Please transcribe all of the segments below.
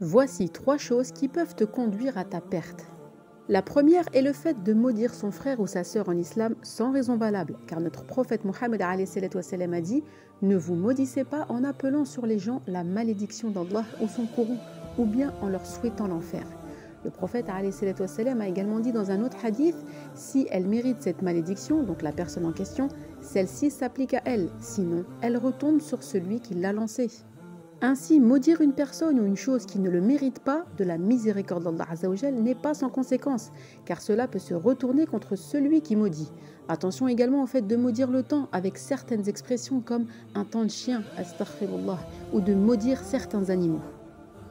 Voici 3 choses qui peuvent te conduire à ta perte. La première est le fait de maudire son frère ou sa sœur en islam sans raison valable, car notre prophète Mohammed a dit « Ne vous maudissez pas en appelant sur les gens la malédiction d'Allah ou son courroux, ou bien en leur souhaitant l'enfer. » Le prophète a également dit dans un autre hadith « Si elle mérite cette malédiction, donc la personne en question, celle-ci s'applique à elle, sinon elle retombe sur celui qui l'a lancée. » Ainsi, maudire une personne ou une chose qui ne le mérite pas de la miséricorde d'Allah Azzawajal n'est pas sans conséquence, car cela peut se retourner contre celui qui maudit. Attention également au fait de maudire le temps avec certaines expressions comme un temps de chien, astaghfirullah, ou de maudire certains animaux.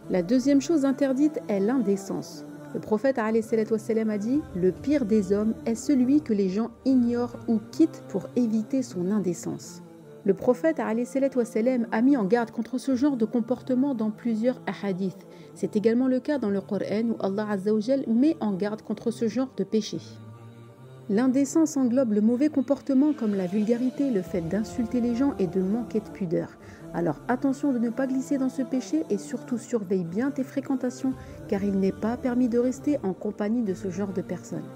La deuxième chose interdite est l'indécence. Le prophète a dit « Le pire des hommes est celui que les gens ignorent ou quittent pour éviter son indécence ». Le prophète a mis en garde contre ce genre de comportement dans plusieurs hadiths. C'est également le cas dans le Coran où Allah Azzawajal met en garde contre ce genre de péché. L'indécence englobe le mauvais comportement comme la vulgarité, le fait d'insulter les gens et de manquer de pudeur. Alors attention de ne pas glisser dans ce péché et surtout surveille bien tes fréquentations car il n'est pas permis de rester en compagnie de ce genre de personnes.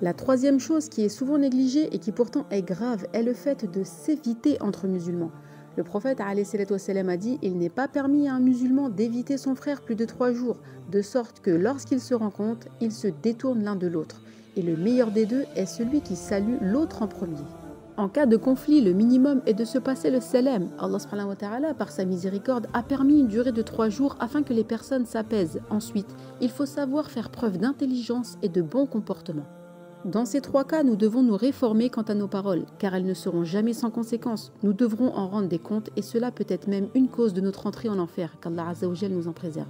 La troisième chose qui est souvent négligée et qui pourtant est grave est le fait de s'éviter entre musulmans. Le prophète a dit « Il n'est pas permis à un musulman d'éviter son frère plus de 3 jours, de sorte que lorsqu'ils se rencontrent, ils se détournent l'un de l'autre. Et le meilleur des deux est celui qui salue l'autre en premier. » En cas de conflit, le minimum est de se passer le salam. Allah subhanahu wa ta'ala, par sa miséricorde, a permis une durée de 3 jours afin que les personnes s'apaisent. Ensuite, il faut savoir faire preuve d'intelligence et de bon comportement. Dans ces 3 cas, nous devons nous réformer quant à nos paroles, car elles ne seront jamais sans conséquences. Nous devrons en rendre des comptes et cela peut être même une cause de notre entrée en enfer, qu'Allah Azzawajal nous en préserve.